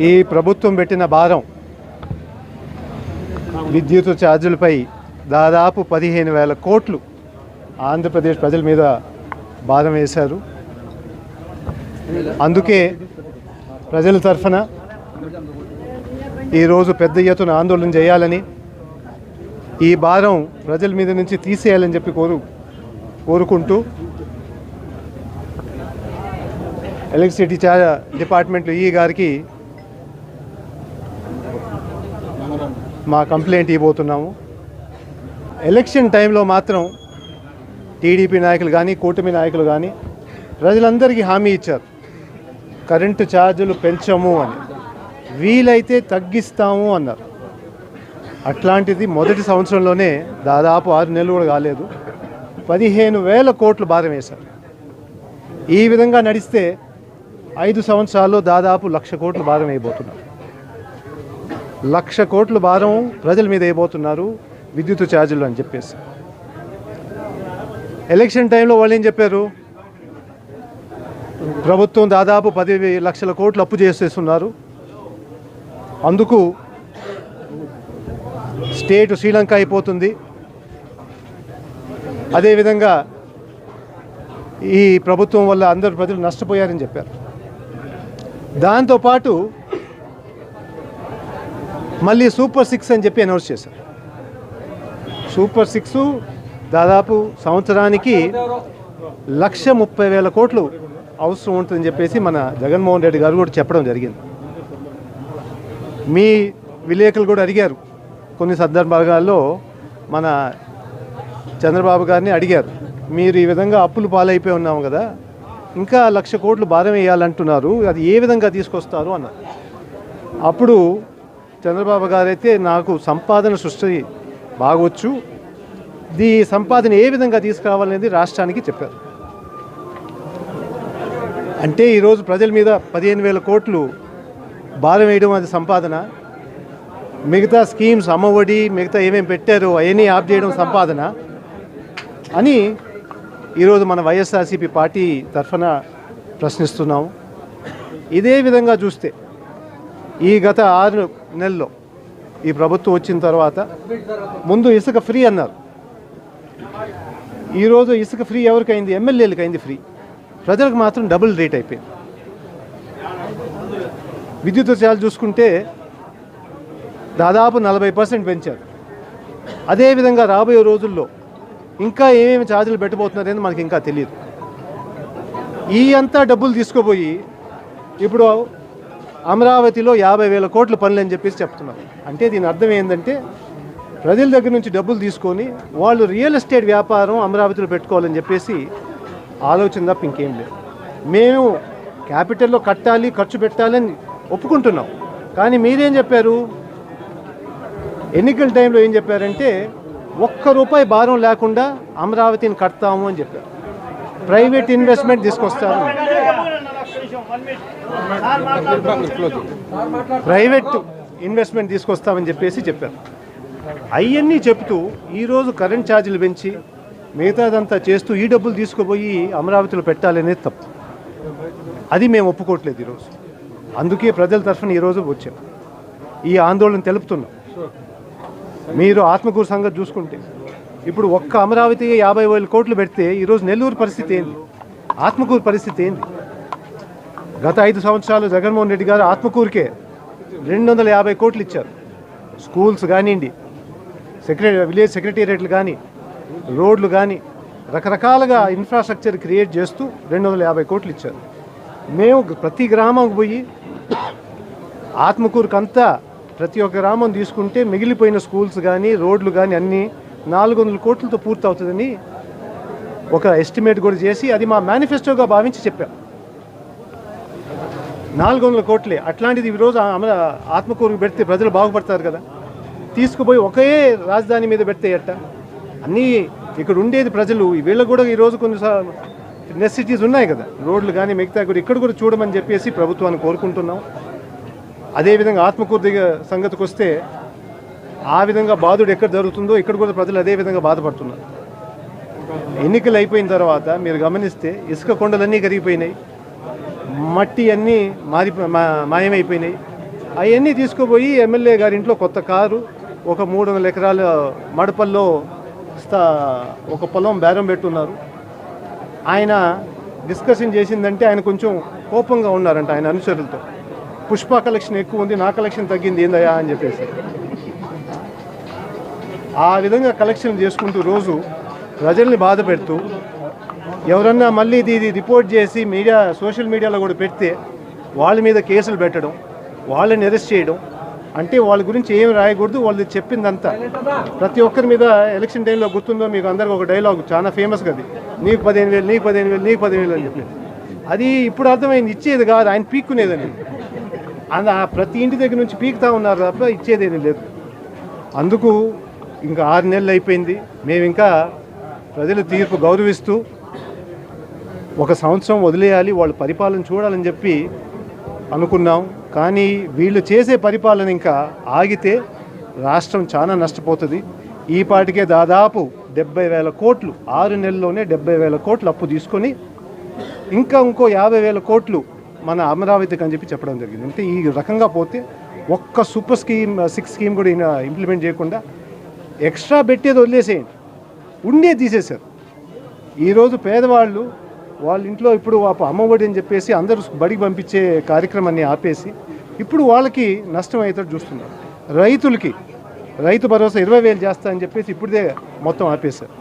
ఈ ప్రభుత్వం పెట్టిన భారం విద్యుత్ ఛార్జీలపై దాదాపు 15,000 కోట్లు ఆంధ్రప్రదేశ్ ప్రజల మీద భారం వేశారు. అందుకే ప్రజల తరఫున ఈరోజు పెద్ద ఎత్తున ఆందోళన చేయాలని, ఈ భారం ప్రజల మీద నుంచి తీసేయాలని చెప్పి కోరుకుంటూ ఎలక్ట్రిసిటీ డిపార్ట్మెంట్ ఈ గారికి మా కంప్లైంట్ ఇవ్వబోతున్నాము. ఎలక్షన్ టైంలో మాత్రం టీడీపీ నాయకులు కానీ కూటమి నాయకులు కానీ ప్రజలందరికీ హామీ ఇచ్చారు, కరెంటు ఛార్జీలు పెంచము అని, వీలైతే తగ్గిస్తాము అన్నారు. అట్లాంటిది మొదటి సంవత్సరంలోనే దాదాపు 6 నెలలు కూడా కాలేదు 15,000 కోట్లు భారం వేశారు. ఈ విధంగా నడిస్తే 5 సంవత్సరాల్లో దాదాపు 1,00,000 కోట్లు భారం వేయబోతున్నారు. 1,00,000 కోట్లు భారం ప్రజల మీద వేయబోతున్నారు విద్యుత్ ఛార్జీలు అని చెప్పేసి. ఎలక్షన్ టైంలో వాళ్ళు ఏం చెప్పారు, ప్రభుత్వం దాదాపు 10 లక్షల కోట్లు అప్పు చేసేస్తున్నారు, అందుకు స్టేట్ శ్రీలంక అయిపోతుంది, అదేవిధంగా ఈ ప్రభుత్వం వల్ల అందరు ప్రజలు నష్టపోయారని చెప్పారు. దాంతోపాటు మళ్ళీ సూపర్ 6 అని చెప్పి అనౌన్స్ చేశారు. సూపర్ 6 దాదాపు సంవత్సరానికి 1,30,000 కోట్లు అవసరం ఉంటుందని చెప్పేసి మన జగన్మోహన్ రెడ్డి గారు కూడా చెప్పడం జరిగింది. మీ విలేకరులు కూడా అడిగారు, కొన్ని సందర్భాలలో మన చంద్రబాబు గారిని అడిగారు, మీరు ఈ విధంగా అప్పులు పాలైపోయి ఉన్నాము కదా, ఇంకా 1,00,000 కోట్లు భారం వేయాలంటున్నారు, అది ఏ విధంగా తీసుకొస్తారు అన్నారు. అప్పుడు చంద్రబాబు గారు అయితే నాకు సంపాదన సృష్టి బాగొచ్చు, ఈ సంపాదన ఏ విధంగా తీసుకురావాలనేది రాష్ట్రానికి చెప్పారు. అంటే ఈరోజు ప్రజల మీద 15,000 కోట్లు భారం వేయడం అది సంపాదన, మిగతా స్కీమ్స్ అమ్మఒడి మిగతా ఏమేమి పెట్టారో అవన్నీ ఆప్ చేయడం సంపాదన అని ఈరోజు మన వైఎస్ఆర్సీపీ పార్టీ తరఫున ప్రశ్నిస్తున్నాము. ఇదే విధంగా చూస్తే ఈ గత 6 నెలల్లో ఈ ప్రభుత్వం వచ్చిన తర్వాత ముందు ఇసుక ఫ్రీ అన్నారు, ఈరోజు ఇసుక ఫ్రీ ఎవరికి అయింది, ఎమ్మెల్యేలకు అయింది ఫ్రీ, ప్రజలకు మాత్రం డబుల్ రేట్ అయిపోయింది. విద్యుత్ ఛార్జీలు చూసుకుంటే దాదాపు 40% పెంచారు. అదేవిధంగా రాబోయే రోజుల్లో ఇంకా ఏమేమి ఛార్జీలు పెట్టబోతున్నారని మనకి ఇంకా తెలియదు. ఈ అంతా డబ్బులు తీసుకుపోయి ఇప్పుడు అమరావతిలో 50,000 కోట్ల పనులు అని చెప్పేసి చెప్తున్నారు. అంటే దీని అర్థం ఏంటంటే ప్రజల దగ్గర నుంచి డబ్బులు తీసుకొని వాళ్ళు రియల్ ఎస్టేట్ వ్యాపారం అమరావతిలో పెట్టుకోవాలని చెప్పేసి ఆలోచన తప్ప ఇంకేం లేదు. మేము క్యాపిటల్లో కట్టాలి, ఖర్చు పెట్టాలని ఒప్పుకుంటున్నాం, కానీ మీరేం చెప్పారు, ఎన్నికల టైంలో ఏం చెప్పారంటే ₹1 భారం లేకుండా అమరావతిని కడతాము అని చెప్పారు, ప్రైవేట్ ఇన్వెస్ట్మెంట్ తీసుకొస్తారు, ప్రైవేట్ ఇన్వెస్ట్మెంట్ తీసుకొస్తామని చెప్పేసి చెప్పారు. అవన్నీ చెప్తూ ఈరోజు కరెంట్ ఛార్జీలు పెంచి మిగతాదంతా చేస్తూ ఈ డబ్బులు తీసుకుపోయి అమరావతిలో పెట్టాలనేది తప్పు. అది మేము ఒప్పుకోవట్లేదు ఈరోజు. అందుకే ప్రజల తరఫున ఈరోజు వచ్చాం, ఈ ఆందోళన తెలుపుతున్నాం. మీరు ఆత్మకూరు సంగతి చూసుకుంటే ఇప్పుడు ఒక్క అమరావతికి 50,000 కోట్లు పెడితే ఈరోజు నెల్లూరు పరిస్థితి ఏంది, ఆత్మకూరు పరిస్థితి ఏంది? గత 5 సంవత్సరాలు జగన్మోహన్ రెడ్డి గారు ఆత్మకూరుకే 250 కోట్లు ఇచ్చారు. స్కూల్స్ కానివ్వండి, విలేజ్ సెక్రటేరియట్లు కానీ, రోడ్లు కానీ, రకరకాలుగా ఇన్ఫ్రాస్ట్రక్చర్ క్రియేట్ చేస్తూ 250 కోట్లు ఇచ్చారు. మేము ప్రతి గ్రామంకి పోయి ఆత్మకూరుకంతా ప్రతి ఒక్క గ్రామం తీసుకుంటే మిగిలిపోయిన స్కూల్స్ కానీ రోడ్లు కానీ అన్నీ 400 కోట్లతో పూర్తి అవుతుందని ఒక ఎస్టిమేట్ కూడా చేసి అది మా మేనిఫెస్టోగా భావించి చెప్పాం. 400 కోట్లే. అట్లాంటిది ఈరోజు ఆత్మకూరుకు పెడితే ప్రజలు బాగుపడతారు కదా, తీసుకుపోయి ఒకే రాజధాని మీద పెడితే ఎట్ట? అన్నీ ఇక్కడ ఉండేది ప్రజలు, వీళ్ళకు కూడా ఈరోజు కొన్ని నెసెసిటీస్ ఉన్నాయి కదా, రోడ్లు కానీ మిగతా కూడా ఇక్కడ కూడా చూడమని చెప్పేసి ప్రభుత్వాన్ని కోరుకుంటున్నాం. అదేవిధంగా ఆత్మకూరు దగ్గర సంగతికి వస్తే ఆ విధంగా బాధుడు ఎక్కడ జరుగుతుందో ఇక్కడ కూడా ప్రజలు అదే విధంగా బాధపడుతున్నారు. ఎన్నికలు అయిపోయిన తర్వాత మీరు గమనిస్తే ఇసుక కొండలన్నీ కరిగిపోయినాయి, మట్టి అన్నీ మాయమైపోయినాయి, అవన్నీ తీసుకుపోయి ఎమ్మెల్యే గారి ఇంట్లో కొత్త కారు, ఒక 300 ఎకరాల మడపల్లో ఒక పొలం బేరం పెట్టున్నారు. ఆయన డిస్కషన్ చేసిందంటే ఆయన కొంచెం కోపంగా ఉన్నారంట ఆయన అనుచరులతో. పుష్ప కలెక్షన్ ఎక్కువ ఉంది, నా కలెక్షన్ తగ్గింది ఏందయ్యా అని చెప్పేసి ఆ విధంగా కలెక్షన్ చేసుకుంటూ రోజు ప్రజల్ని బాధ పెడుతూ, ఎవరన్నా మళ్ళీ ఇది రిపోర్ట్ చేసి సోషల్ మీడియాలో కూడా పెడితే వాళ్ళ మీద కేసులు పెట్టడం, వాళ్ళని అరెస్ట్ చేయడం, అంటే వాళ్ళ గురించి ఏం రాయకూడదు. వాళ్ళు చెప్పిందంతా ప్రతి ఒక్కరి మీద ఎలక్షన్ టైంలో గుర్తుందో మీకు అందరికి ఒక డైలాగ్ చాలా ఫేమస్గా, అది నీకు 15,000, నీకు 15,000, నీకు 15,000 అని చెప్పి. అది ఇప్పుడు అర్థమైంది, ఇచ్చేది కాదు, ఆయన పీక్కునేదని. ప్రతి ఇంటి దగ్గర నుంచి పీకుతా ఉన్నారు తప్ప ఇచ్చేదేమీ లేదు. అందుకు ఇంకా 6 నెలలు అయిపోయింది. మేము ఇంకా ప్రజల తీర్పు గౌరవిస్తూ 1 సంవత్సరం వదిలేయాలి, వాళ్ళ పరిపాలన చూడాలని చెప్పి అనుకున్నాం. కానీ వీళ్ళు చేసే పరిపాలన ఇంకా ఆగితే రాష్ట్రం చాలా నష్టపోతుంది. ఈ పాటికే దాదాపు 70,000 కోట్లు, 6 నెలల్లోనే 70,000 కోట్లు అప్పు తీసుకొని ఇంకో 50,000 కోట్లు మన అమరావతికి అని చెప్పి చెప్పడం జరిగింది. అంటే ఈ రకంగా పోతే ఒక్క సూపర్ స్కీమ్ 6 స్కీమ్ కూడా ఇంప్లిమెంట్ చేయకుండా ఎక్స్ట్రా పెట్టేది వదిలేసేయండి, ఉండేది తీసేశారు. ఈరోజు పేదవాళ్ళు వాళ్ళ ఇంట్లో ఇప్పుడు అమ్మఒడి అని చెప్పేసి అందరూ బడికి పంపించే కార్యక్రమాన్ని ఆపేసి ఇప్పుడు వాళ్ళకి నష్టం అవుతాడు చూస్తున్నారు. రైతులకి రైతు భరోసా 20,000 చేస్తా అని చెప్పేసి ఇప్పుడే మొత్తం ఆపేశారు.